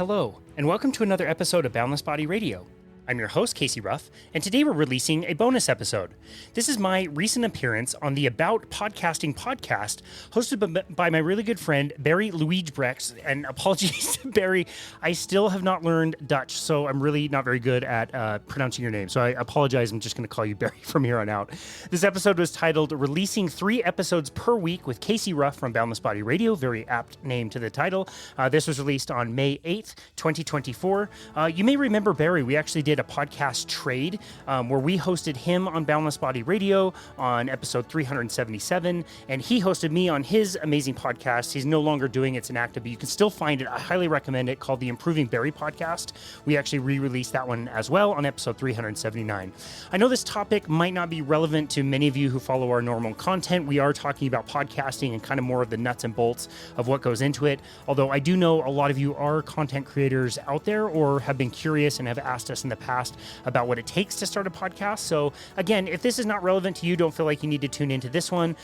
Hello, and welcome to another episode of Boundless Body Radio. I'm your host, Casey Ruff, and today we're releasing a bonus episode. This is my recent appearance on the About Podcasting podcast, hosted by my really good friend, Barry Luijbregts. And apologies to Barry, I still have not learned Dutch, so I'm really not very good at pronouncing your name. So I apologize, I'm just going to call you Barry from here on out. This episode was titled Releasing 3 Episodes Per Week with Casey Ruff from Boundless Body Radio, very apt name to the title. This was released on May 8th, 2024. You may remember Barry, we actually did a podcast trade where we hosted him on Boundless Body Radio on episode 377, and he hosted me on his amazing podcast. He's no longer doing it's inactive, but you can still find it. I highly recommend it, called the Improving Barry Podcast. We actually re-released that one as well on episode 379. I know this topic might not be relevant to many of you who follow our normal content. We are talking about podcasting and kind of more of the nuts and bolts of what goes into it. Although I do know a lot of you are content creators out there or have been curious and have asked us in the past about what it takes to start a podcast. So again, if this is not relevant to you, don't feel like you need to tune into this one.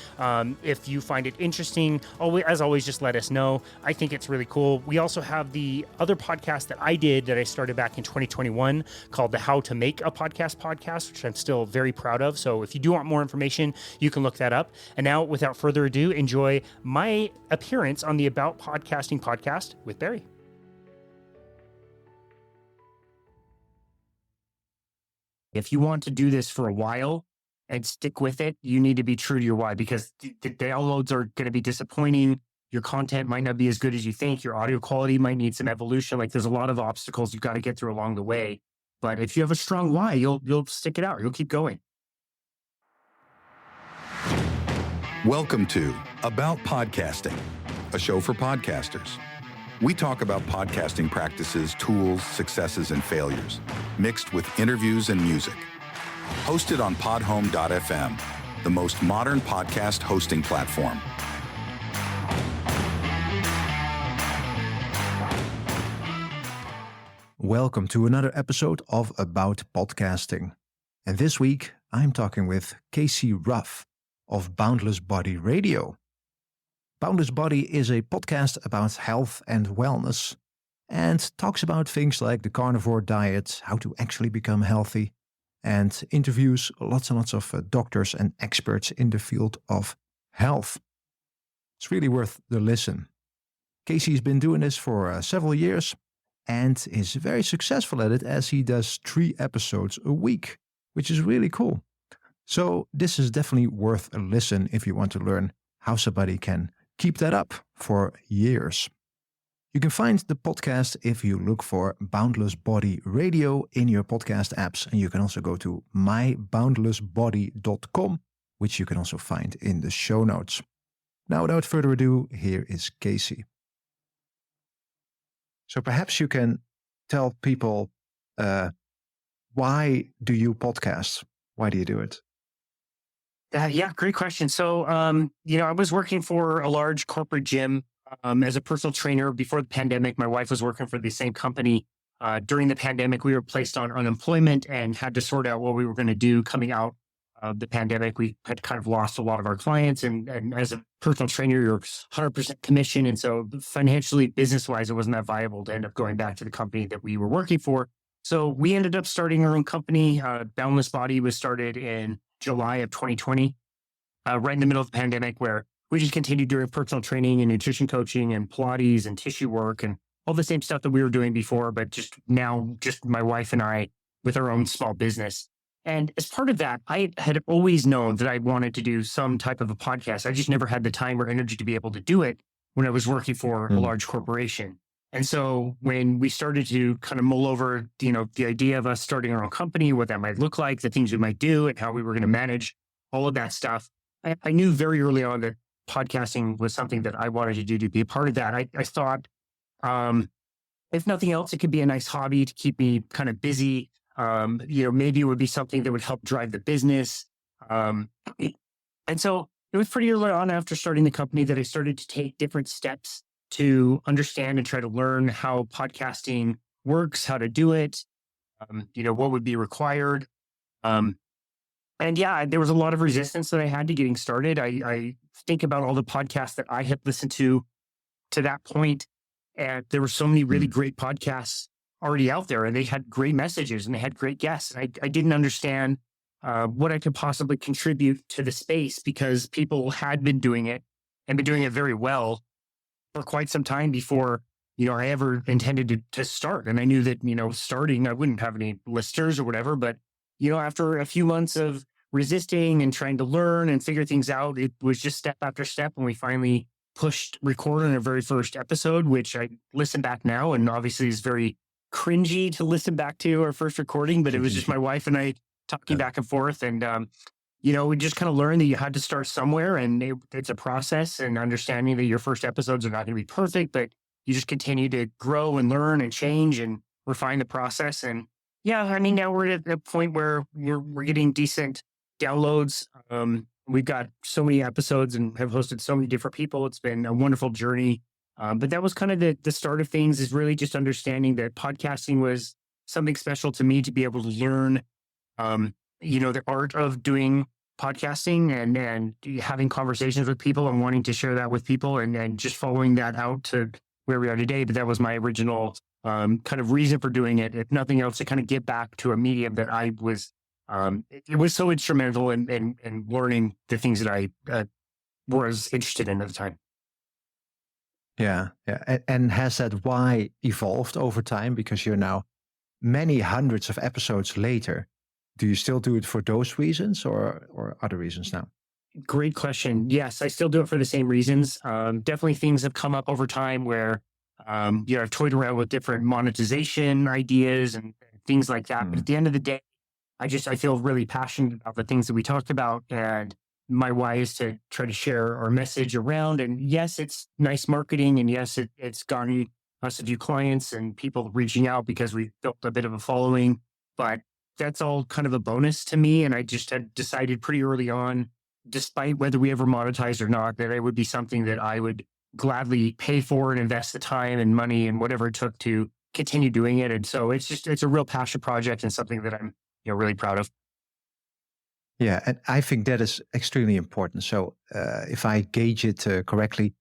If you find it interesting, as always, just let us know. I think it's really cool. We also have the other podcast that I did that I started back in 2021 called the How to Make a Podcast, which I'm still very proud of. So if you do want more information, you can look that up. And now, without further ado, enjoy my appearance on the About Podcasting podcast with Barry. If you want to do this for a while and stick with it, you need to be true to your why, because the downloads are going to be disappointing. Your content might not be as good as you think. Your audio quality might need some evolution. Like, there's a lot of obstacles you've got to get through along the way. But if you have a strong why, you'll stick it out. You'll keep going. Welcome to About Podcasting, a show for podcasters. We talk about podcasting practices, tools, successes, and failures, mixed with interviews and music. Hosted on podhome.fm, the most modern podcast hosting platform. Welcome to another episode of About Podcasting. And this week, I'm talking with Casey Ruff of Boundless Body Radio. Boundless Body is a podcast about health and wellness and talks about things like the carnivore diet, how to actually become healthy, and interviews lots and lots of doctors and experts in the field of health. It's really worth the listen. Casey's been doing this for several years and is very successful at it, as he does 3 episodes a week, which is really cool. So this is definitely worth a listen if you want to learn how somebody can keep that up for years. You can find the podcast if you look for Boundless Body Radio in your podcast apps. And you can also go to myboundlessbody.com, which you can also find in the show notes. Now, without further ado, here is Casey. So perhaps you can tell people, why do you podcast? Why do you do it? Yeah, great question. So, I was working for a large corporate gym as a personal trainer before the pandemic. My wife was working for the same company. During the pandemic, we were placed on unemployment and had to sort out what we were going to do coming out of the pandemic. We had kind of lost a lot of our clients. And as a personal trainer, you're 100% commission. And so financially, business-wise, it wasn't that viable to end up going back to the company that we were working for. So we ended up starting our own company. Boundless Body was started in July of 2020, right in the middle of the pandemic, where we just continued doing personal training and nutrition coaching and Pilates and tissue work and all the same stuff that we were doing before, but just my wife and I with our own small business. And as part of that, I had always known that I wanted to do some type of a podcast. I just never had the time or energy to be able to do it when I was working for a large corporation. And so when we started to kind of mull over, the idea of us starting our own company, what that might look like, the things we might do, and how we were going to manage all of that stuff, I knew very early on that podcasting was something that I wanted to do to be a part of that. I thought, if nothing else, it could be a nice hobby to keep me kind of busy. Maybe it would be something that would help drive the business. And so it was pretty early on after starting the company that I started to take different steps to understand and try to learn how podcasting works, how to do it, what would be required. There was a lot of resistance that I had to getting started. I think about all the podcasts that I had listened to that point, And there were so many really great podcasts already out there, and they had great messages and they had great guests. And I didn't understand what I could possibly contribute to the space, because people had been doing it and been doing it very well for quite some time before, I ever intended to start. And I knew that, starting, I wouldn't have any listeners or whatever. But, after a few months of resisting and trying to learn and figure things out, it was just step after step. And we finally pushed record on our very first episode, which I listen back now, and obviously is very cringy to listen back to our first recording, but it was just my wife and I talking back and forth. And, we just kind of learned that you had to start somewhere, and it's a process, and understanding that your first episodes are not going to be perfect, but you just continue to grow and learn and change and refine the process. And now we're at a point where we're getting decent downloads. We've got so many episodes and have hosted so many different people. It's been a wonderful journey. But that was kind of the start of things, is really just understanding that podcasting was something special to me, to be able to learn, the art of doing podcasting and having conversations with people and wanting to share that with people, and just following that out to where we are today. But that was my original kind of reason for doing it, if nothing else, to kind of get back to a medium that I was, it was so instrumental in learning the things that I was interested in at the time. Yeah. And has that why evolved over time? Because you're now many hundreds of episodes later. Do you still do it for those reasons or other reasons now? Great question. Yes, I still do it for the same reasons. Definitely things have come up over time where, I've toyed around with different monetization ideas and things like that. But at the end of the day, I feel really passionate about the things that we talked about. And my why is to try to share our message around. And yes, it's nice marketing. And yes, it's gotten us a few clients and people reaching out because we built a bit of a following. But that's all kind of a bonus to me. And I just had decided pretty early on, despite whether we ever monetized or not, that it would be something that I would gladly pay for and invest the time and money and whatever it took to continue doing it. And so it's a real passion project and something that I'm really proud of. Yeah, and I think that is extremely important. So if I gauge it correctly,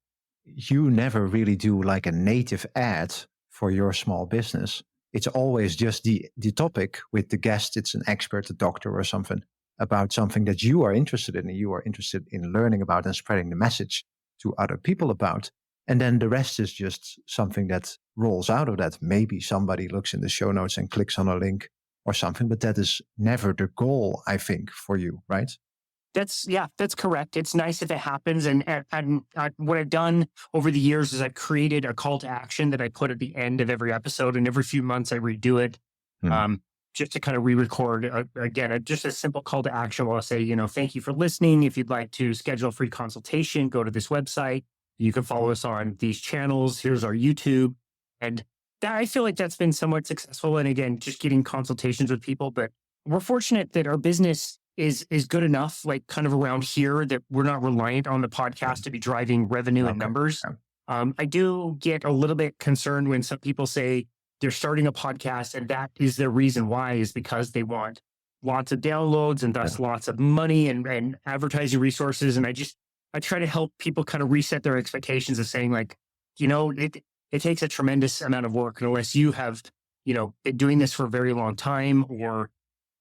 you never really do like a native ad for your small business. It's always just the topic with the guest. It's an expert, a doctor or something, about something that you are interested in and you are interested in learning about and spreading the message to other people about. And then the rest is just something that rolls out of that. Maybe somebody looks in the show notes and clicks on a link or something, but that is never the goal, I think, for you, right? That's correct. It's nice if it happens. And what I've done over the years is I've created a call to action that I put at the end of every episode, and every few months I redo it. Just to kind of re-record again, just a simple call to action where I'll say, thank you for listening. If you'd like to schedule a free consultation, go to this website. You can follow us on these channels. Here's our YouTube. And I feel like that's been somewhat successful. And again, just getting consultations with people. But we're fortunate that our business is good enough, like kind of around here, that we're not reliant on the podcast to be driving revenue and numbers. I do get a little bit concerned when some people say they're starting a podcast and that is their reason why, is because they want lots of downloads and thus lots of money and advertising resources. And I try to help people kind of reset their expectations of saying, like, it takes a tremendous amount of work. And unless you have, been doing this for a very long time, or,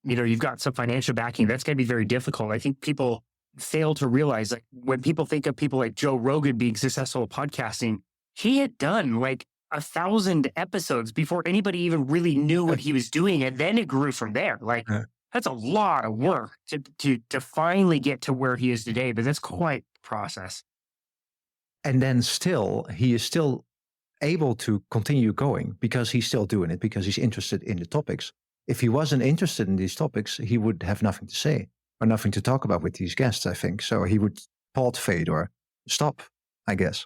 you've got some financial backing, that's going to be very difficult. I think people fail to realize, like, when people think of people like Joe Rogan being successful at podcasting, he had done like 1,000 episodes before anybody even really knew what he was doing. And then it grew from there. Like, that's a lot of work to finally get to where he is today, but that's quite the process. And then he is still able to continue going because he's still doing it, because he's interested in the topics. If he wasn't interested in these topics, he would have nothing to say or nothing to talk about with these guests, I think. So he would pod fade or stop, I guess.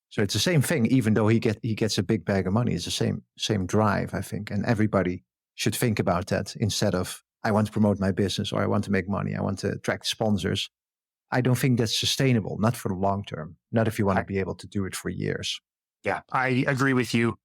So it's the same thing, even though he gets a big bag of money. It's the same drive, I think. And everybody should think about that instead of, I want to promote my business, or I want to make money, I want to attract sponsors. I don't think that's sustainable, not for the long term, not if you want to be able to do it for years. Yeah, I agree with you.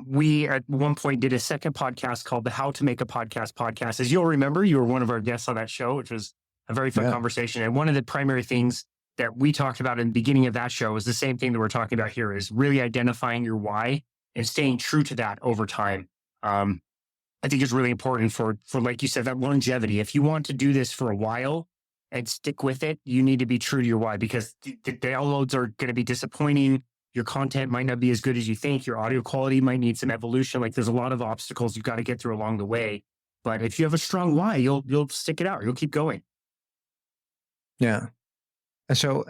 We at one point did a second podcast called the How to Make a Podcast. As you'll remember, you were one of our guests on that show, which was a very fun conversation. And one of the primary things that we talked about in the beginning of that show is the same thing that we're talking about here, is really identifying your why and staying true to that over time. I think it's really important for, like you said, that longevity. If you want to do this for a while and stick with it, you need to be true to your why, because the downloads are going to be disappointing. Your content might not be as good as you think. Your audio quality might need some evolution. Like, there's a lot of obstacles you've got to get through along the way. But if you have a strong why, you'll stick it out. You'll keep going. Yeah. And so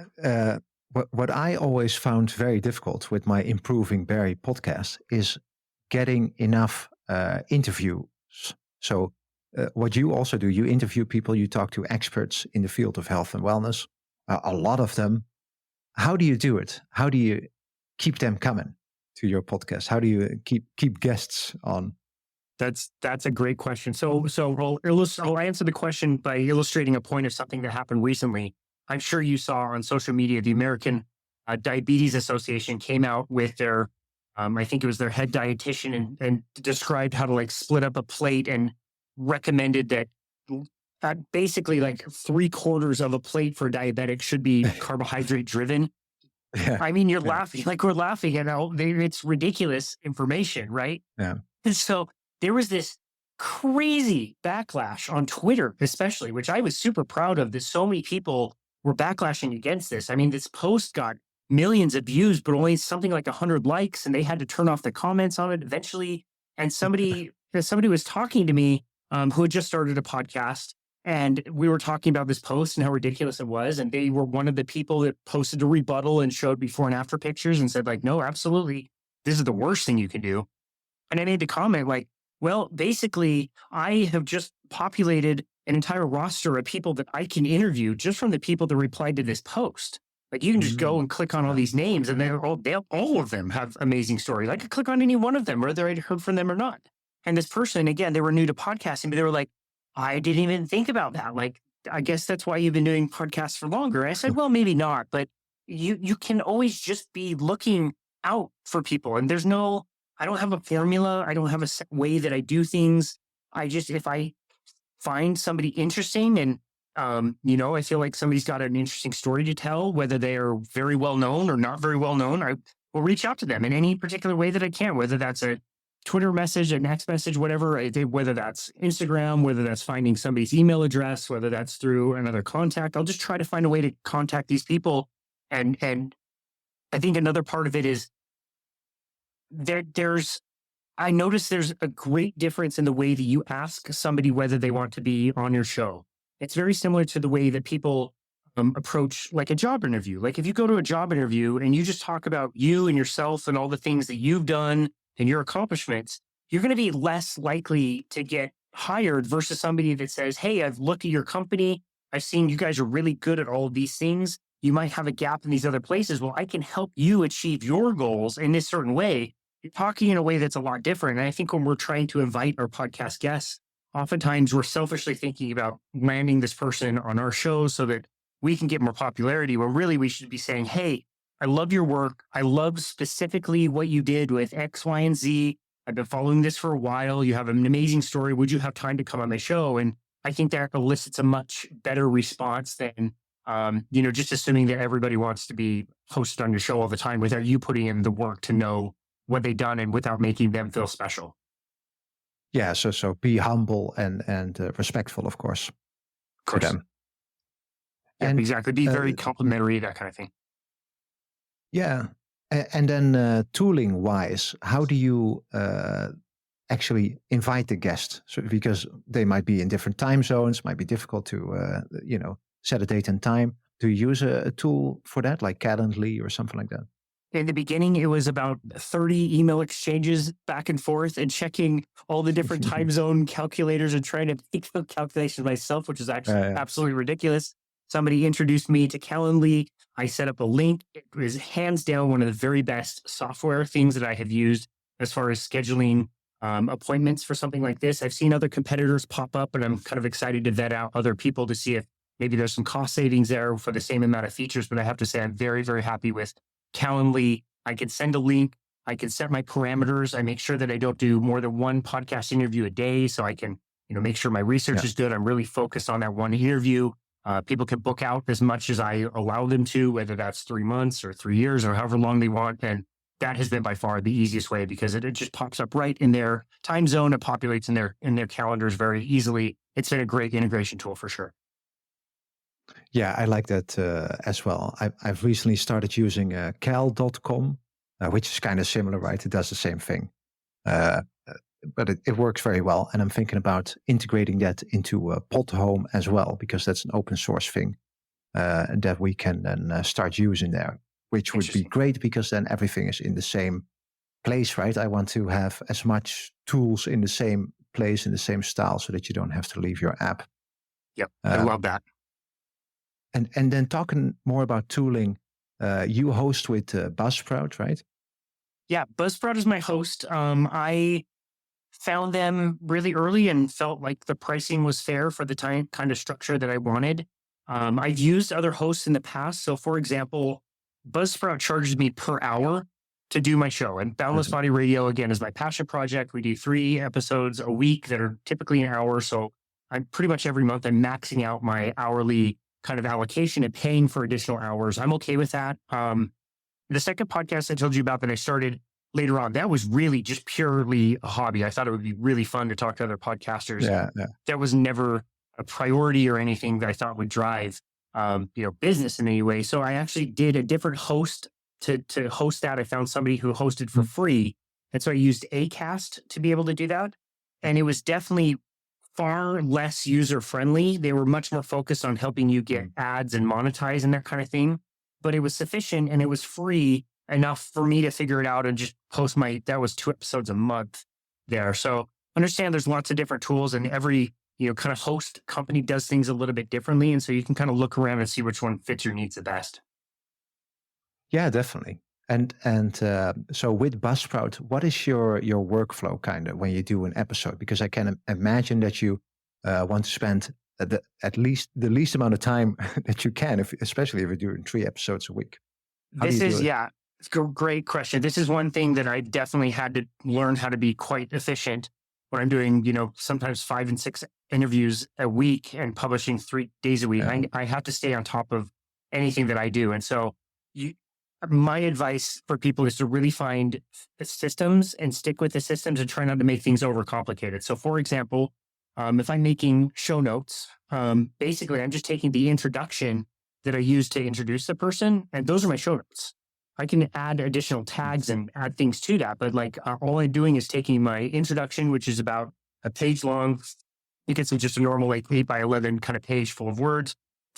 what I always found very difficult with my Improving Barry podcast is getting enough interviews. So what you also do, you interview people, you talk to experts in the field of health and wellness, a lot of them. How do you do it? How do you keep them coming to your podcast? How do you keep guests on? That's a great question. So I'll answer the question by illustrating a point of something that happened recently. I'm sure you saw on social media, the American Diabetes Association came out with their, I think it was their head dietitian, and described how to like split up a plate and recommended that basically like 3/4 of a plate for diabetics should be carbohydrate driven. Yeah. I mean, you're laughing, like we're laughing at all. It's ridiculous information, right? Yeah. And so there was this crazy backlash on Twitter, especially, which I was super proud of, that so many people were backlashing against this. I mean, this post got millions of views, but only something like 100 likes, and they had to turn off the comments on it eventually. And somebody was talking to me who had just started a podcast, and we were talking about this post and how ridiculous it was. And they were one of the people that posted a rebuttal and showed before and after pictures and said like, no, absolutely, this is the worst thing you can do. And I made the comment like, well, basically, I have just populated an entire roster of people that I can interview just from the people that replied to this post. Like, you can just go and click on all these names, and all of them have amazing stories. I could click on any one of them, whether I'd heard from them or not. And this person, again, they were new to podcasting, but they were like, I didn't even think about that. Like, I guess that's why you've been doing podcasts for longer. And I said, well, maybe not, but you can always just be looking out for people. And I don't have a formula. I don't have a set way that I do things. If I find somebody interesting and, I feel like somebody's got an interesting story to tell, whether they are very well known or not very well known, I will reach out to them in any particular way that I can, whether that's a Twitter message, a next message, whatever, whether that's Instagram, whether that's finding somebody's email address, whether that's through another contact. I'll just try to find a way to contact these people. And I think another part of it is I noticed there's a great difference in the way that you ask somebody whether they want to be on your show. It's very similar to the way that people approach like a job interview. Like, if you go to a job interview and you just talk about you and yourself and all the things that you've done and your accomplishments, you're going to be less likely to get hired versus somebody that says, hey, I've looked at your company. I've seen you guys are really good at all of these things. You might have a gap in these other places. Well, I can help you achieve your goals in this certain way. You're talking in a way that's a lot different. And I think when we're trying to invite our podcast guests, oftentimes we're selfishly thinking about landing this person on our show so that we can get more popularity, when really we should be saying, hey, I love your work. I love specifically what you did with X, Y, and Z. I've been following this for a while. You have an amazing story. Would you have time to come on my show? And I think that elicits a much better response than, just assuming that everybody wants to be hosted on your show all the time without you putting in the work to know what they've done and without making them feel special. Yeah, so be humble and respectful, of course, for them. Yeah, and exactly. Be very complimentary, that kind of thing. Yeah. And then tooling wise, how do you actually invite the guest? So, because they might be in different time zones, might be difficult to, set a date and time. Do you use a tool for that, like Calendly or something like that? In the beginning, it was about 30 email exchanges back and forth and checking all the different time zone calculators and trying to make the calculations myself, which is actually absolutely ridiculous. Somebody introduced me to Calendly. I set up a link. It was hands down one of the very best software things that I have used as far as scheduling appointments for something like this. I've seen other competitors pop up, and I'm kind of excited to vet out other people to see if maybe there's some cost savings there for the same amount of features. But I have to say, I'm very, very happy with Calendly. I can send a link. I can set my parameters. I make sure that I don't do more than one podcast interview a day, so I can, make sure my research is good. I'm really focused on that one interview. People can book out as much as I allow them to, whether that's 3 months or 3 years or however long they want. And that has been by far the easiest way because it just pops up right in their time zone. It populates in their calendars very easily. It's been a great integration tool for sure. Yeah, I like that as well. I've recently started using cal.com, which is kind of similar, right? It does the same thing. But it works very well. And I'm thinking about integrating that into Podhome as well, because that's an open source thing that we can then start using there, which would be great because then everything is in the same place, right? I want to have as much tools in the same place, in the same style, so that you don't have to leave your app. Yep, I love that. And then talking more about tooling, you host with Buzzsprout, right? Yeah, Buzzsprout is my host. I found them really early and felt like the pricing was fair for the kind of structure that I wanted. I've used other hosts in the past. So for example, Buzzsprout charges me per hour to do my show. And Boundless Body Radio, again, is my passion project. We do 3 episodes a week that are typically an hour. So I'm pretty much every month, I'm maxing out my hourly kind of allocation and paying for additional hours. I'm okay with that. The second podcast I told you about that I started later on, that was really just purely a hobby. I thought it would be really fun to talk to other podcasters. Yeah. That was never a priority or anything that I thought would drive, business in any way. So I actually did a different host to host that. I found somebody who hosted for free. And so I used Acast to be able to do that. And it was definitely far less user-friendly. They were much more focused on helping you get ads and monetize and that kind of thing. But it was sufficient and it was free enough for me to figure it out and just post that was 2 episodes a month there. So understand there's lots of different tools and every, kind of host company does things a little bit differently. And so you can kind of look around and see which one fits your needs the best. Yeah, definitely. And so with Buzzsprout, what is your workflow kind of when you do an episode? Because I can imagine that you want to spend the least amount of time that you can, especially if you're doing 3 episodes a week. It's a great question. This is one thing that I definitely had to learn how to be quite efficient when I'm doing, sometimes 5 and 6 interviews a week and publishing 3 days a week. Yeah. I have to stay on top of anything that I do. And so my advice for people is to really find systems and stick with the systems and try not to make things overcomplicated. So for example, if I'm making show notes, basically I'm just taking the introduction that I use to introduce the person, and those are my show notes. I can add additional tags and add things to that, but all I'm doing is taking my introduction, which is about a page long. You can see just a normal 8 by 11 kind of page full of words.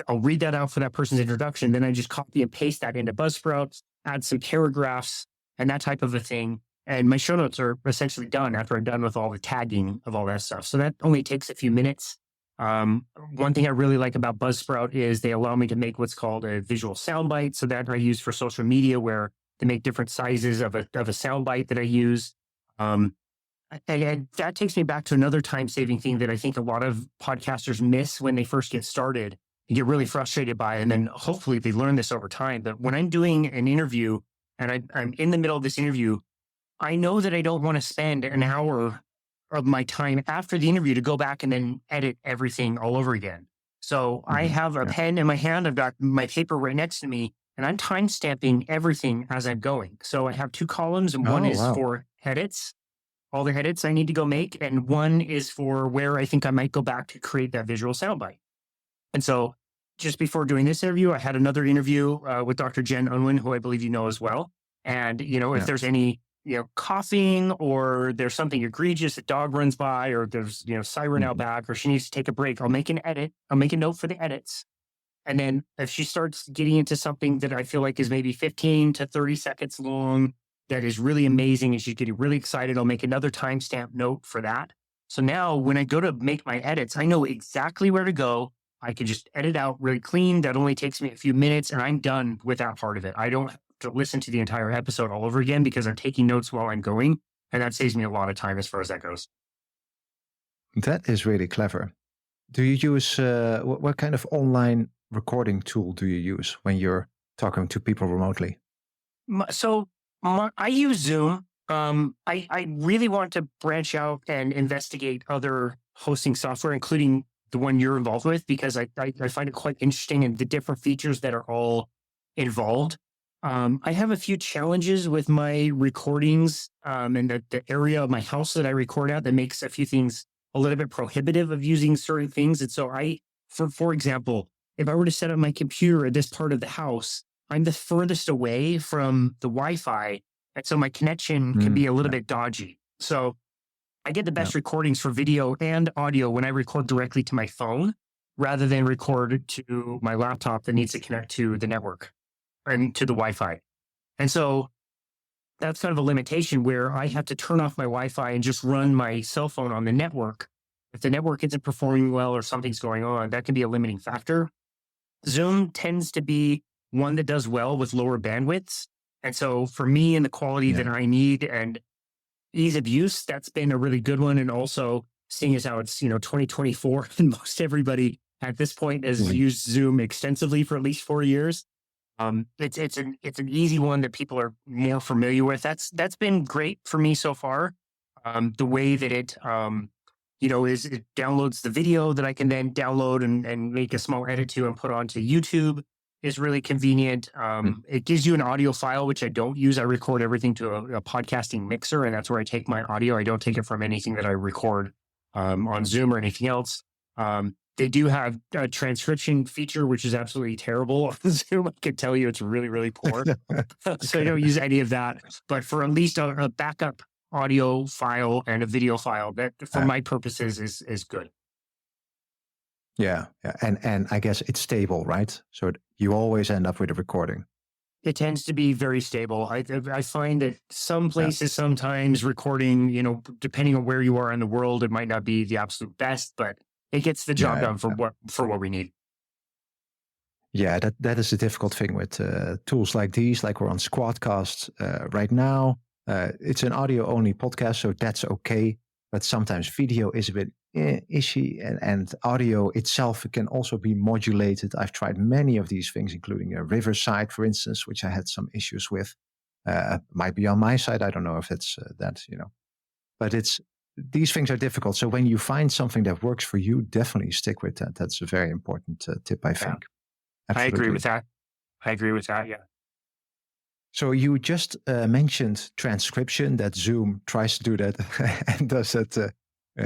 I'll read that out for that person's introduction. Then I just copy and paste that into Buzzsprout, add some paragraphs and that type of a thing. And my show notes are essentially done after I'm done with all the tagging of all that stuff. So that only takes a few minutes. One thing I really like about Buzzsprout is they allow me to make what's called a visual soundbite. So that I use for social media, where they make different sizes of a soundbite that I use. And that takes me back to another time-saving thing that I think a lot of podcasters miss when they first get started. You get really frustrated by it, and then hopefully they learn this over time. But when I'm doing an interview and I'm in the middle of this interview, I know that I don't want to spend an hour of my time after the interview to go back and then edit everything all over again. So I have a pen in my hand, I've got my paper right next to me, and I'm time stamping everything as I'm going. So I have 2 columns, and one is for edits, all the edits I need to go make, and one is for where I think I might go back to create that visual soundbite. And so just before doing this interview, I had another interview with Dr. Jen Unwin, who I believe you know as well. And, if there's any, coughing, or there's something egregious, a dog runs by, or there's, siren out back, or she needs to take a break, I'll make an edit. I'll make a note for the edits. And then if she starts getting into something that I feel like is maybe 15 to 30 seconds long, that is really amazing, and she's getting really excited, I'll make another timestamp note for that. So now when I go to make my edits, I know exactly where to go. I can just edit out really clean. That only takes me a few minutes, and I'm done with that part of it. I don't have to listen to the entire episode all over again because I'm taking notes while I'm going, and that saves me a lot of time as far as that goes. That is really clever. Do you use, what kind of online recording tool do you use when you're talking to people remotely? So I use Zoom. I really want to branch out and investigate other hosting software, including the one you're involved with, because I find it quite interesting and the different features that are all involved. I have a few challenges with my recordings and the area of my house that I record at that makes a few things a little bit prohibitive of using certain things. And so for example, if I were to set up my computer at this part of the house, I'm the furthest away from the Wi-Fi. And so my connection can be a little bit dodgy. So I get the best recordings for video and audio when I record directly to my phone rather than record to my laptop that needs to connect to the network and to the Wi-Fi. And so that's kind of a limitation where I have to turn off my Wi-Fi and just run my cell phone on the network. If the network isn't performing well or something's going on, that can be a limiting factor. Zoom tends to be one that does well with lower bandwidths. And so for me and the quality that I need and ease of use, that's been a really good one. And also seeing as how it's, 2024 and most everybody at this point has used Zoom extensively for at least 4 years. It's an easy one that people are more familiar with. That's been great for me so far. The way that it, it downloads the video that I can then download and make a small edit to and put onto YouTube is really convenient. It gives you an audio file, which I don't use. I record everything to a podcasting mixer, and that's where I take my audio. I don't take it from anything that I record on Zoom or anything else. They do have a transcription feature, which is absolutely terrible on Zoom. I can tell you it's really, really poor. So I don't use any of that. But for at least a backup audio file and a video file, that for my purposes is good. Yeah. And I guess it's stable, right? So you always end up with a recording. It tends to be very stable. I find that some places sometimes recording, depending on where you are in the world, it might not be the absolute best, but it gets the job done for what we need. Yeah, that is the difficult thing with tools like these. Like we're on Squadcast right now. It's an audio-only podcast, so that's okay. But sometimes video is a bit ishy, and audio itself can also be modulated. I've tried many of these things, including a Riverside, for instance, which I had some issues with. Might be on my side. I don't know if it's that, But these things are difficult. So when you find something that works for you, definitely stick with that. That's a very important tip, I think. I agree with that. Yeah. So you just mentioned transcription, that Zoom tries to do that and does that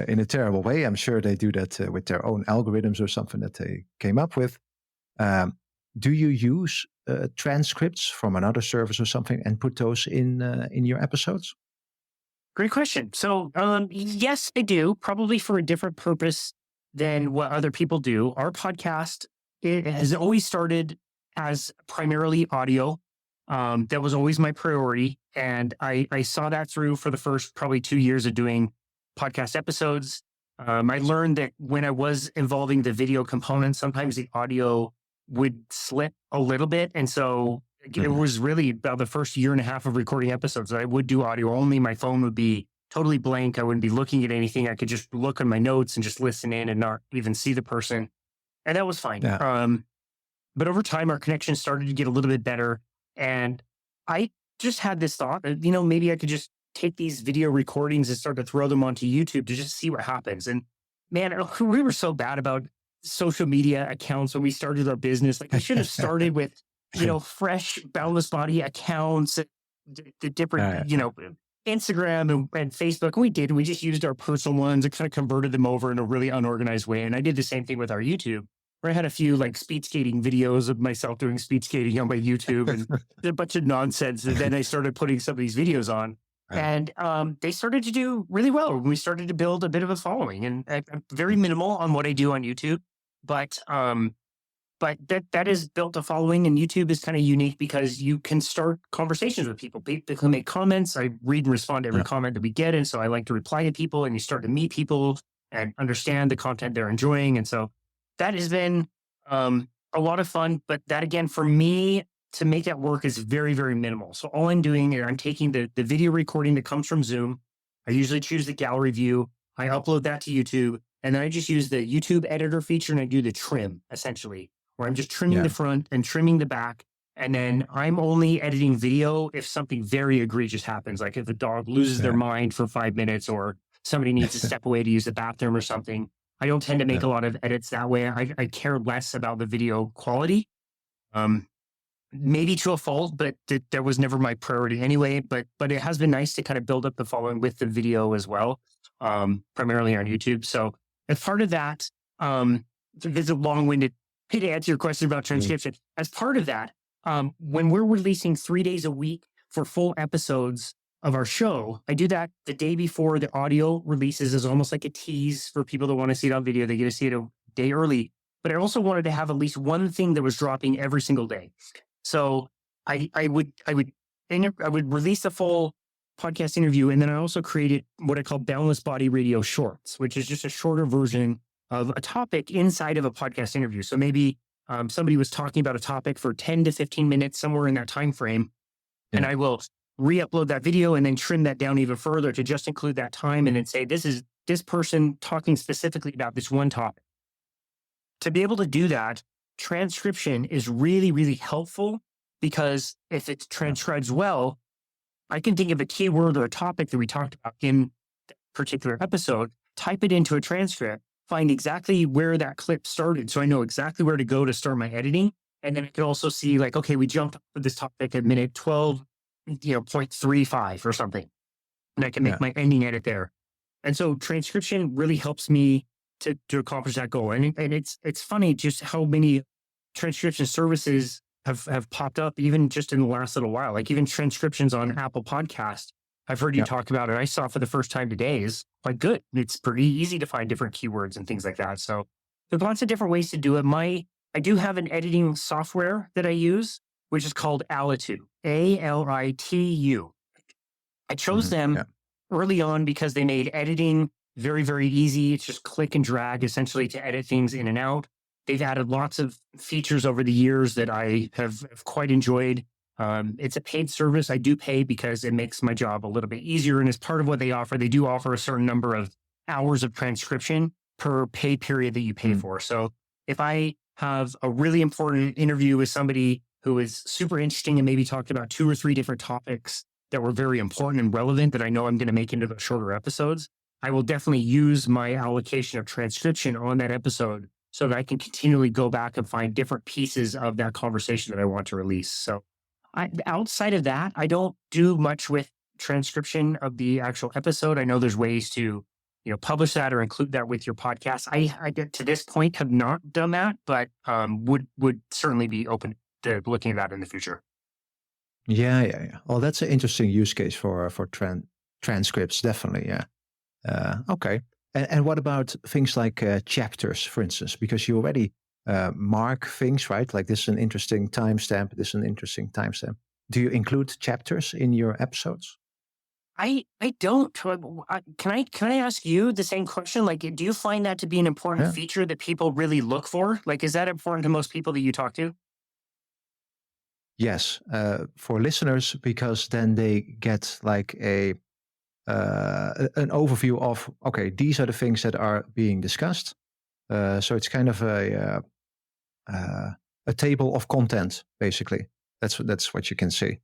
in a terrible way. I'm sure they do that with their own algorithms or something that they came up with. Do you use transcripts from another service or something and put those in your episodes? Great question. So yes, I do, probably for a different purpose than what other people do. Our podcast, it has always started as primarily audio. That was always my priority. And I saw that through for the first probably 2 years of doing podcast episodes. I learned that when I was involving the video component, sometimes the audio would slip a little bit. And so it was really about the first year and a half of recording episodes that I would do audio only. My phone would be totally blank. I wouldn't be looking at anything. I could just look on my notes and just listen in and not even see the person. And that was fine. Yeah. But over time, our connection started to get a little bit better. And I just had this thought that, maybe I could just take these video recordings and start to throw them onto YouTube to just see what happens. And man, we were so bad about social media accounts when we started our business. Like I should have started with, fresh Boundless Body accounts, the different, Instagram and Facebook. And we did. We just used our personal ones and kind of converted them over in a really unorganized way. And I did the same thing with our YouTube, where I had a few like speed skating videos of myself doing speed skating on my YouTube and a bunch of nonsense. And then I started putting some of these videos on. And they started to do really well. We started to build a bit of a following, and I'm very minimal on what I do on YouTube, but that has built a following. And YouTube is kind of unique because you can start conversations with people. People can make comments. I read and respond to every comment that we get, and so I like to reply to people. And you start to meet people and understand the content they're enjoying, and so that has been a lot of fun. But that again, for me, to make that work is very, very minimal. So all I'm doing is I'm taking the video recording that comes from Zoom. I usually choose the gallery view. I upload that to YouTube. And then I just use the YouTube editor feature and I do the trim, essentially, where I'm just trimming the front and trimming the back. And then I'm only editing video if something very egregious happens, like if a dog loses their mind for 5 minutes or somebody needs to step away to use the bathroom or something. I don't tend to make a lot of edits that way. I care less about the video quality. Maybe to a fault, but that was never my priority anyway. But it has been nice to kind of build up the following with the video as well, primarily on YouTube. So as part of that, this is a long-winded way to answer your question about transcription. As part of that, when we're releasing 3 days a week for full episodes of our show, I do that the day before the audio releases as almost like a tease for people that want to see it on video. They get to see it a day early. But I also wanted to have at least one thing that was dropping every single day. So I would release a full podcast interview, and then I also created what I call Boundless Body Radio Shorts, which is just a shorter version of a topic inside of a podcast interview. So maybe somebody was talking about a topic for 10 to 15 minutes, somewhere in that time frame, and I will re-upload that video and then trim that down even further to just include that time, and then say this is this person talking specifically about this one topic. To be able to do that, transcription is really, really helpful, because if it transcribes well, I can think of a keyword or a topic that we talked about in that particular episode, type it into a transcript, find exactly where that clip started, so I know exactly where to go to start my editing. And then I can also see, like, okay, we jumped off of this topic at minute 12, 0.35 or something. And I can make my ending edit there. And so transcription really helps me to accomplish that goal. And it's funny just how many transcription services have popped up even just in the last little while. Like even transcriptions on Apple Podcast. I've heard you talk about it. I saw it for the first time today is quite good. It's pretty easy to find different keywords and things like that. So there's lots of different ways to do it. I do have an editing software that I use, which is called Alitu, Alitu. I chose them early on because they made editing very, very easy. It's just click and drag essentially to edit things in and out. They've added lots of features over the years that I have quite enjoyed. It's a paid service. I do pay because it makes my job a little bit easier. And as part of what they offer, they do offer a certain number of hours of transcription per pay period that you pay for. So if I have a really important interview with somebody who is super interesting and maybe talked about 2 or 3 different topics that were very important and relevant that I know I'm going to make into the shorter episodes, I will definitely use my allocation of transcription on that episode so that I can continually go back and find different pieces of that conversation that I want to release. So outside of that, I don't do much with transcription of the actual episode. I know there's ways to, publish that or include that with your podcast. I to this point have not done that, but would certainly be open to looking at that in the future. Yeah. Well, that's an interesting use case for transcripts, definitely. Yeah. Okay. And what about things like chapters, for instance? Because you already mark things, right? Like this is an interesting timestamp. This is an interesting timestamp. Do you include chapters in your episodes? I don't. Can I ask you the same question? Like, do you find that to be an important feature that people really look for? Like, is that important to most people that you talk to? Yes, for listeners, because then they get like an overview of, okay, these are the things that are being discussed. So it's kind of a table of content, basically. That's what you can see.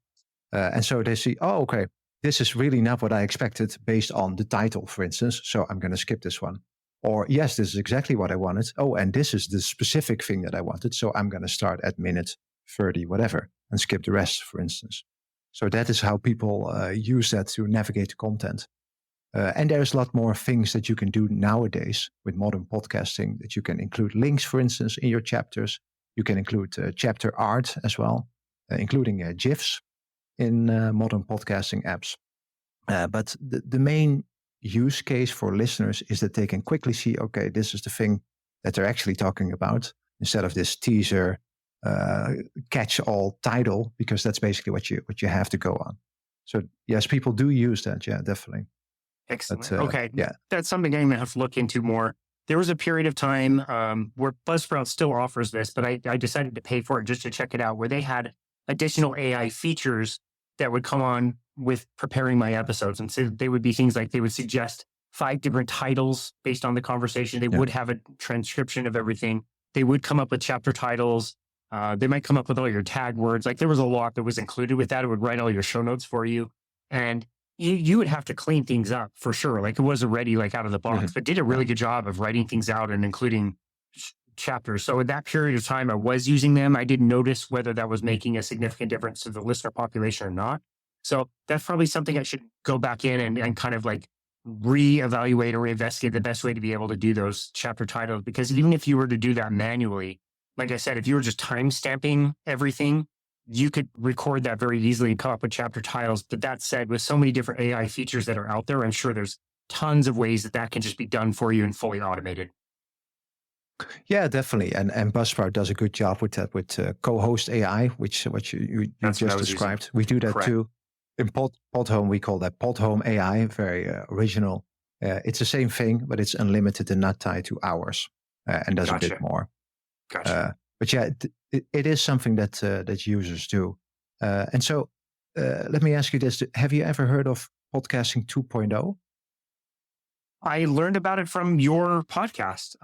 And so they see, oh, okay, this is really not what I expected based on the title, for instance. So I'm going to skip this one. Or yes, this is exactly what I wanted. Oh, and this is the specific thing that I wanted. So I'm going to start at minute 30, whatever, and skip the rest, for instance. So that is how people use that to navigate the content. And there's a lot more things that you can do nowadays with modern podcasting, that you can include links, for instance, in your chapters. You can include chapter art as well, including GIFs in modern podcasting apps. But the main use case for listeners is that they can quickly see, okay, this is the thing that they're actually talking about, instead of this teaser catch-all title, because that's basically what you have to go on. So yes, people do use that. Yeah, definitely. Excellent. Okay. Yeah. That's something I'm going to have to look into more. There was a period of time where Buzzsprout still offers this, but I decided to pay for it just to check it out, where they had additional AI features that would come on with preparing my episodes. And so they would be things like they would suggest 5 different titles based on the conversation. They would have a transcription of everything. They would come up with chapter titles. They might come up with all your tag words. Like there was a lot that was included with that. It would write all your show notes for you. And you would have to clean things up for sure. Like it wasn't ready like out of the box, but did a really good job of writing things out and including chapters. So in that period of time, I was using them. I didn't notice whether that was making a significant difference to the listener population or not. So that's probably something I should go back in and kind of like reevaluate or investigate the best way to be able to do those chapter titles. Because even if you were to do that manually, like I said, if you were just time stamping everything, you could record that very easily and come up with chapter titles. But that said, with so many different AI features that are out there, I'm sure there's tons of ways that can just be done for you and fully automated. Yeah, definitely. And Buzzsprout does a good job with that, with co-host AI, which what you just described. Using. We do that Correct. too. In Podhome, we call that Podhome AI, very original. It's the same thing, but it's unlimited and not tied to hours, and does a bit more. Gotcha. But yeah, it is something that users do. And so let me ask you this. Have you ever heard of Podcasting 2.0? I learned about it from your podcast.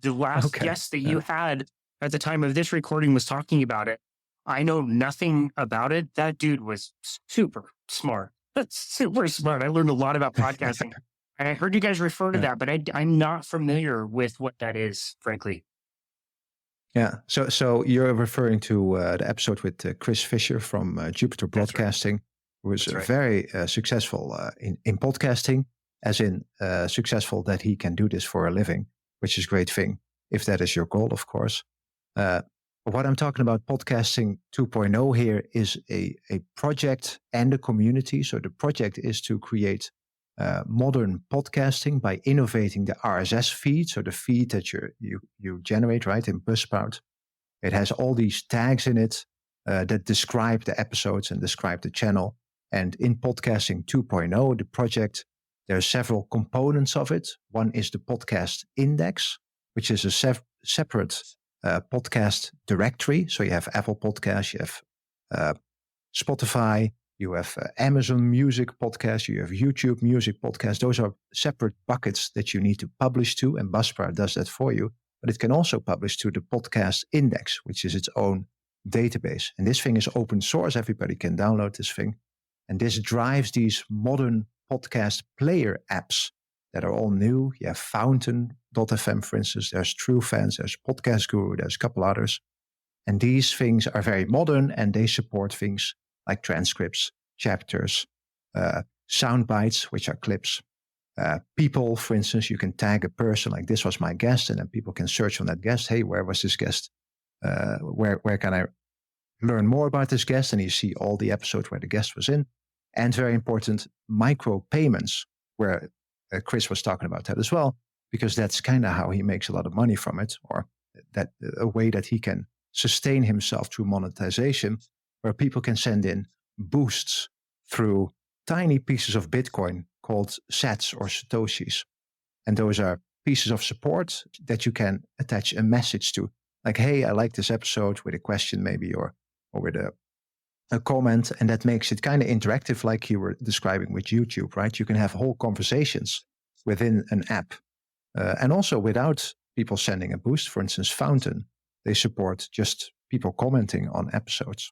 The last guest that you had at the time of this recording was talking about it. I know nothing about it. That dude was super smart. That's super smart. I learned a lot about podcasting. And I heard you guys refer to that, but I'm not familiar with what that is, frankly. Yeah. So you're referring to the episode with Chris Fisher from Jupiter Broadcasting, who was very successful in podcasting, as in successful that he can do this for a living, which is a great thing, if that is your goal, of course. What I'm talking about, Podcasting 2.0 here, is a project and a community. So the project is to create modern podcasting by innovating the RSS feed. So the feed that you generate, right, in Buzzsprout. It has all these tags in it that describe the episodes and describe the channel. And in Podcasting 2.0, the project, there are several components of it. One is the podcast index, which is a separate podcast directory. So you have Apple Podcasts, you have Spotify, you have Amazon Music Podcast, you have YouTube Music Podcast. Those are separate buckets that you need to publish to, and Buzzsprout does that for you. But it can also publish to the podcast index, which is its own database. And this thing is open source. Everybody can download this thing. And this drives these modern podcast player apps that are all new. You have Fountain.fm, for instance. There's TrueFans, there's Podcast Guru, there's a couple others. And these things are very modern, and they support things like transcripts, chapters, sound bites, which are clips. People, for instance, you can tag a person like, this was my guest, and then people can search on that guest. Hey, where was this guest? Where can I learn more about this guest? And you see all the episodes where the guest was in. And very important, micro payments, where Chris was talking about that as well, because that's kind of how he makes a lot of money from it, or that a way that he can sustain himself through monetization, where people can send in boosts through tiny pieces of Bitcoin called sats or satoshis. And those are pieces of support that you can attach a message to. Like, hey, I like this episode, with a question maybe, or with a comment. And that makes it kind of interactive, like you were describing with YouTube, right? You can have whole conversations within an app. And also without people sending a boost. For instance, Fountain, they support just people commenting on episodes.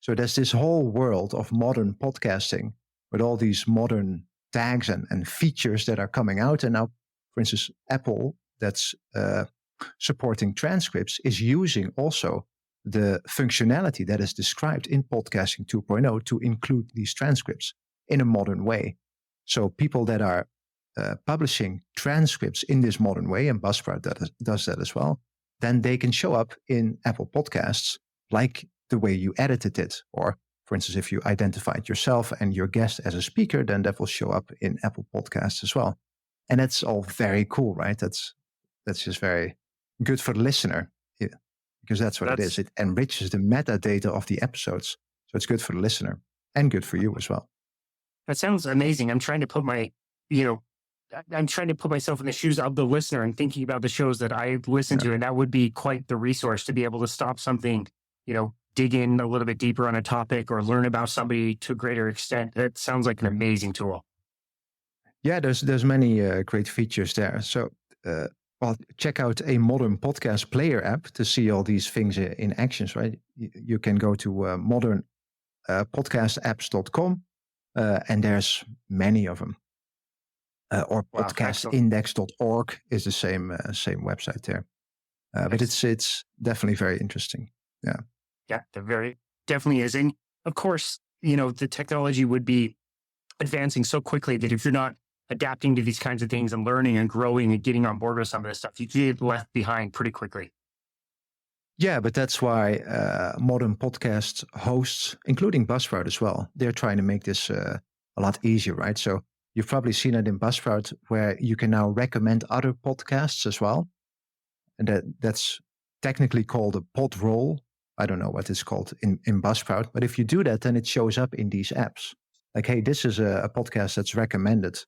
So there's this whole world of modern podcasting with all these modern tags and features that are coming out. And now, for instance, Apple, that's supporting transcripts, is using also the functionality that is described in Podcasting 2.0 to include these transcripts in a modern way. So people that are publishing transcripts in this modern way, and Buzzsprout does that as well, then they can show up in Apple Podcasts like the way you edited it. Or, for instance, if you identified yourself and your guest as a speaker, then that will show up in Apple Podcasts as well. And that's all very cool, right? That's just very good for the listener, because that's what it is. It enriches the metadata of the episodes. So it's good for the listener and good for you as well. That sounds amazing. I'm trying to put myself in the shoes of the listener and thinking about the shows that I listen to. And that would be quite the resource to be able to stop something, dig in a little bit deeper on a topic or learn about somebody to a greater extent. That sounds like an amazing tool. Yeah, there's many great features there. So, check out a modern podcast player app to see all these things in actions, right? You can go to modernpodcastapps.com and there's many of them. Or Wow, excellent. podcastindex.org is the same website there. But it's definitely very interesting. Yeah. Yeah, there very definitely is. And of course, the technology would be advancing so quickly that if you're not adapting to these kinds of things and learning and growing and getting on board with some of this stuff, you get left behind pretty quickly. Yeah, but that's why modern podcast hosts, including Buzzsprout as well, they're trying to make this a lot easier, right? So you've probably seen it in Buzzsprout where you can now recommend other podcasts as well. And that's technically called a pod roll. I don't know what it's called in Buzzsprout, but if you do that, then it shows up in these apps. Like, hey, this is a podcast that's recommended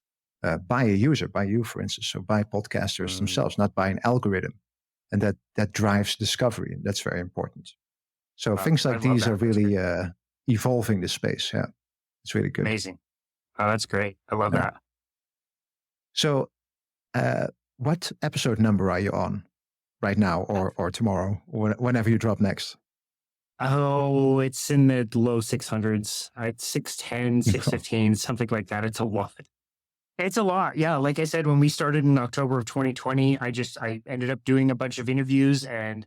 by a user, by you, for instance, so by podcasters themselves, not by an algorithm. And that drives discovery. That's very important. So things like these are really evolving the space. Yeah, it's really good. Amazing. Oh, that's great. I love that. So what episode number are you on right now or tomorrow, or whenever you drop next? Oh, it's in the low 600s. It's 610, 615, something like that. It's a lot. It's a lot. Yeah. Like I said, when we started in October of 2020, I ended up doing a bunch of interviews, and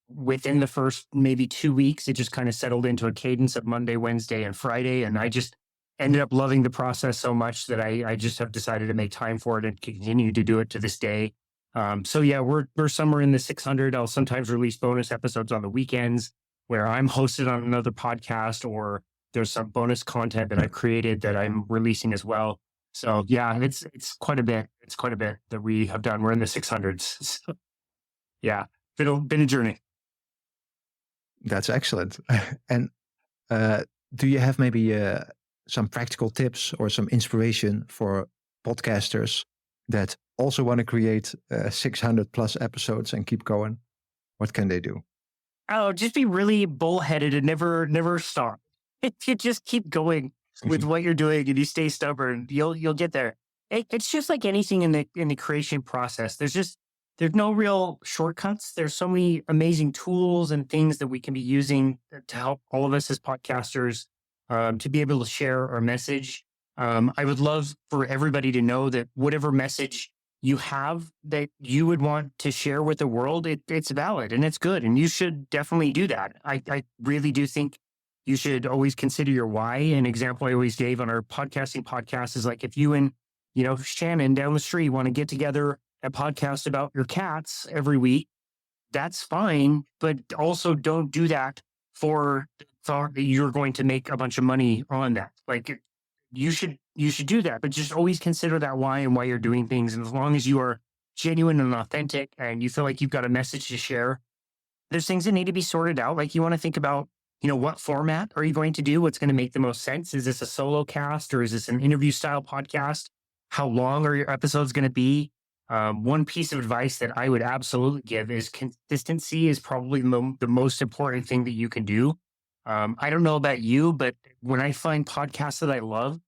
within the first maybe 2 weeks, it just kind of settled into a cadence of Monday, Wednesday, and Friday. And I just ended up loving the process so much that I just have decided to make time for it and continue to do it to this day. So yeah, we're somewhere in the 600. I'll sometimes release bonus episodes on the weekends where I'm hosted on another podcast, or there's some bonus content that I've created that I'm releasing as well. So yeah, it's quite a bit. It's quite a bit that we have done. We're in the 600s. So, yeah, been a journey. That's excellent. And do you have maybe some practical tips or some inspiration for podcasters that also want to create 600 plus episodes and keep going? What can they do? Oh, just be really bullheaded and never stop. If you just keep going with what you're doing and you stay stubborn, you'll get there. It's just like anything in the creation process. There's no real shortcuts. There's so many amazing tools and things that we can be using to help all of us as podcasters to be able to share our message. I would love for everybody to know that whatever message you have that you would want to share with the world, it's valid and it's good. And you should definitely do that. I really do think you should always consider your why. An example I always gave on our podcasting podcast is like, if you and, Shannon down the street want to get together and podcast about your cats every week, that's fine. But also don't do that for the thought that you're going to make a bunch of money on that. Like, you should do that, but just always consider that why and why you're doing things. And as long as you are genuine and authentic and you feel like you've got a message to share, there's things that need to be sorted out. Like, you want to think about, what format are you going to do? What's going to make the most sense? Is this a solo cast or is this an interview style podcast? How long are your episodes going to be? One piece of advice that I would absolutely give is consistency is probably the most important thing that you can do. I don't know about you, but when I find podcasts that I love,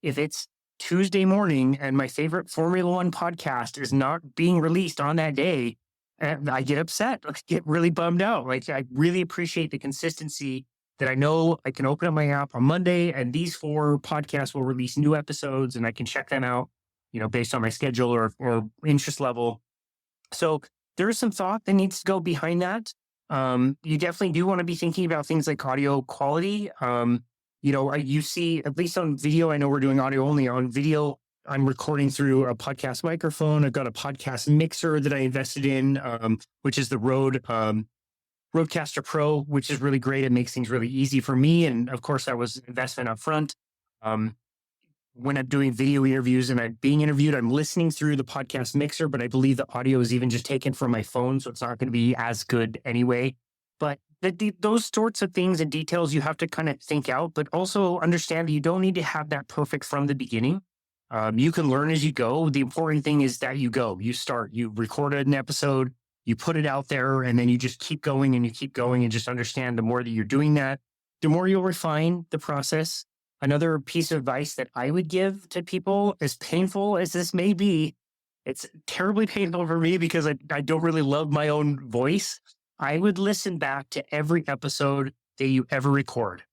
if it's Tuesday morning and my favorite Formula One podcast is not being released on that day, I get upset. I get really bummed out. Like, I really appreciate the consistency that I know I can open up my app on Monday and these 4 podcasts will release new episodes and I can check them out, based on my schedule or interest level. So there is some thought that needs to go behind that. You definitely do want to be thinking about things like audio quality. You see, at least on video, I know we're doing audio only. On video, I'm recording through a podcast microphone. I've got a podcast mixer that I invested in, which is the Rodecaster Pro, which is really great. It makes things really easy for me. And of course, that was investment up front. When I'm doing video interviews and I'm being interviewed, I'm listening through the podcast mixer, but I believe the audio is even just taken from my phone, so it's not going to be as good anyway. But those sorts of things and details you have to kind of think out, but also understand that you don't need to have that perfect from the beginning. You can learn as you go. The important thing is that you go. You start. You recorded an episode, you put it out there, and then you just keep going and you keep going and just understand the more that you're doing that, the more you'll refine the process. Another piece of advice that I would give to people, as painful as this may be, it's terribly painful for me because I don't really love my own voice. I would listen back to every episode that you ever record.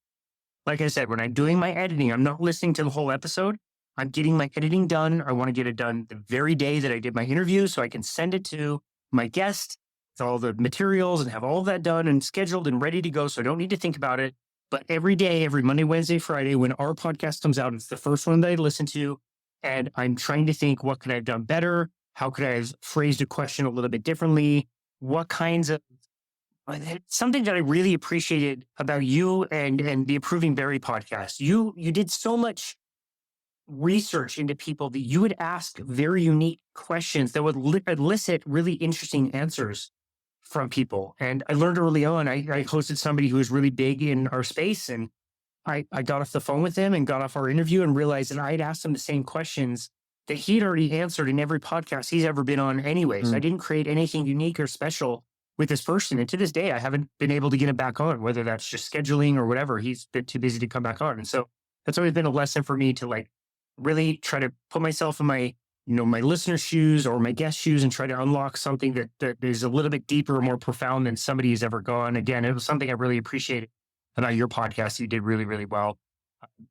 like I said, when I'm doing my editing, I'm not listening to the whole episode. I'm getting my editing done. I want to get it done the very day that I did my interview so I can send it to my guest with all the materials and have all of that done and scheduled and ready to go. So I don't need to think about it. But every day, every Monday, Wednesday, Friday, when our podcast comes out, it's the first one that I listen to. And I'm trying to think, what could I have done better? How could I have phrased a question a little bit differently? What kinds of something that I really appreciated about you and the Approving Berry podcast. You did so much research into people that you would ask very unique questions that would elicit really interesting answers from people. And I learned early on, I hosted somebody who was really big in our space, and I got off the phone with him and got off our interview and realized that I had asked him the same questions that he'd already answered in every podcast he's ever been on anyway. So I didn't create anything unique or special with this person. And to this day, I haven't been able to get him back on, whether that's just scheduling or whatever. He's been too busy to come back on. And so that's always been a lesson for me to like really try to put myself in my, my listener's shoes or my guest shoes and try to unlock something that is a little bit deeper or more profound than somebody has ever gone. Again, it was something I really appreciated about your podcast. You did really, really well.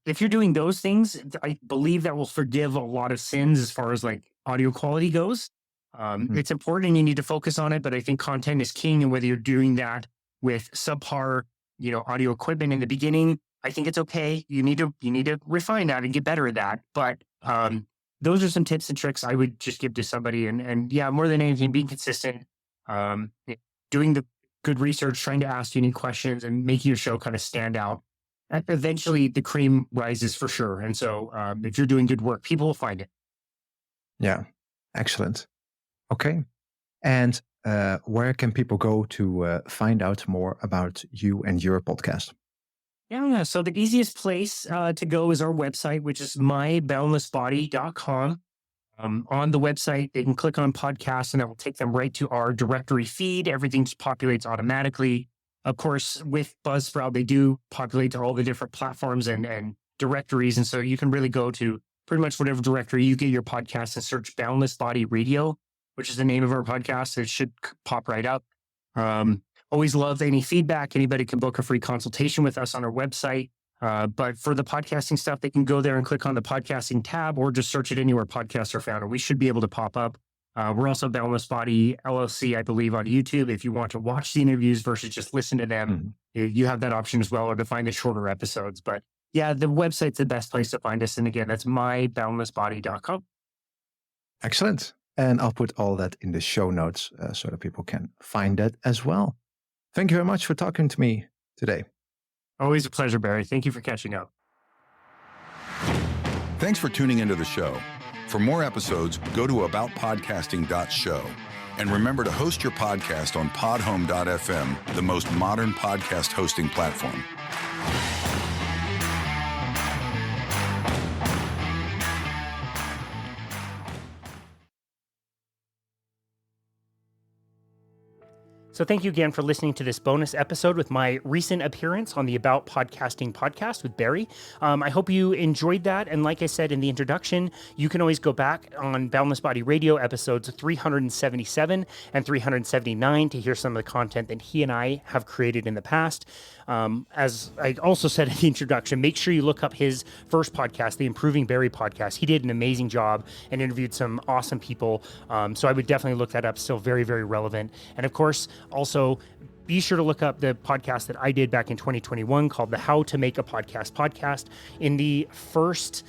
If you're doing those things, I believe that will forgive a lot of sins as far as like audio quality goes. It's important and you need to focus on it, but I think content is king. And whether you're doing that with subpar, audio equipment in the beginning, I think it's okay. You need to refine that and get better at that. But those are some tips and tricks I would just give to somebody. And yeah, more than anything, being consistent, doing the good research, trying to ask unique questions and making your show kind of stand out. And eventually the cream rises for sure. And so if you're doing good work, people will find it. Yeah, excellent. Okay. And where can people go to find out more about you and your podcast? Yeah. So the easiest place to go is our website, which is myboundlessbody.com. On the website, they can click on podcasts and that will take them right to our directory feed. Everything just populates automatically. Of course, with Buzzsprout, they do populate to all the different platforms and directories. And so you can really go to pretty much whatever directory you get your podcast and search Boundless Body Radio, which is the name of our podcast. It should pop right up. Always love any feedback. Anybody can book a free consultation with us on our website. But for the podcasting stuff, they can go there and click on the podcasting tab or just search it anywhere podcasts are found. And we should be able to pop up. We're also Boundless Body LLC, I believe, on YouTube. If you want to watch the interviews versus just listen to them, you have that option as well, or to find the shorter episodes. But yeah, the website's the best place to find us. And again, that's myboundlessbody.com. Excellent. And I'll put all that in the show notes so that people can find that as well. Thank you very much for talking to me today. Always a pleasure, Barry. Thank you for catching up. Thanks for tuning into the show. For more episodes, go to aboutpodcasting.show. And remember to host your podcast on podhome.fm, the most modern podcast hosting platform. So thank you again for listening to this bonus episode with my recent appearance on the About Podcasting podcast with Barry. I hope you enjoyed that. And like I said in the introduction, you can always go back on Boundless Body Radio episodes 377 and 379 to hear some of the content that he and I have created in the past. As I also said in the introduction, make sure you look up his first podcast, the Improving Berry podcast. He did an amazing job and interviewed some awesome people. So I would definitely look that up. Still very, very relevant. And of course, also, be sure to look up the podcast that I did back in 2021 called the How to Make a podcast. In the first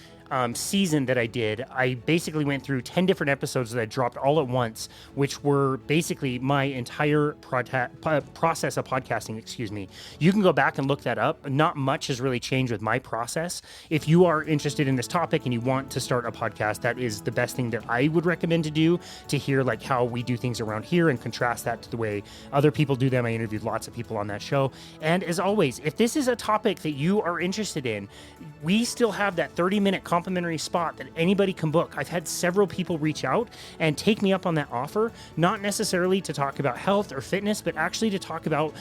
season that I did, I basically went through 10 different episodes that I dropped all at once, which were basically my entire process of podcasting, You can go back and look that up. Not much has really changed with my process. If you are interested in this topic and you want to start a podcast, that is the best thing that I would recommend to do, to hear like how we do things around here and contrast that to the way other people do them. I interviewed lots of people on that show. And as always, if this is a topic that you are interested in, we still have that 30-minute complimentary spot that anybody can book. I've had several people reach out and take me up on that offer, not necessarily to talk about health or fitness, but actually to talk about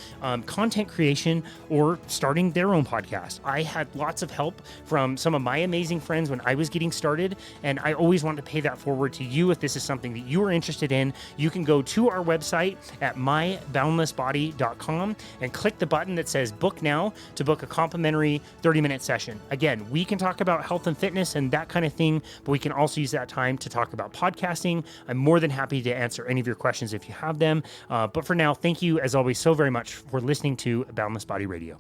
content creation or starting their own podcast. I had lots of help from some of my amazing friends when I was getting started, and I always want to pay that forward to you. If this is something that you are interested in, you can go to our website at myboundlessbody.com and click the button that says book now to book a complimentary 30-minute session. Again, we can talk about health and fitness and that kind of thing, but we can also use that time to talk about podcasting. I'm more than happy to answer any of your questions if you have them. But for now, thank you as always so very much for listening to Boundless Body Radio.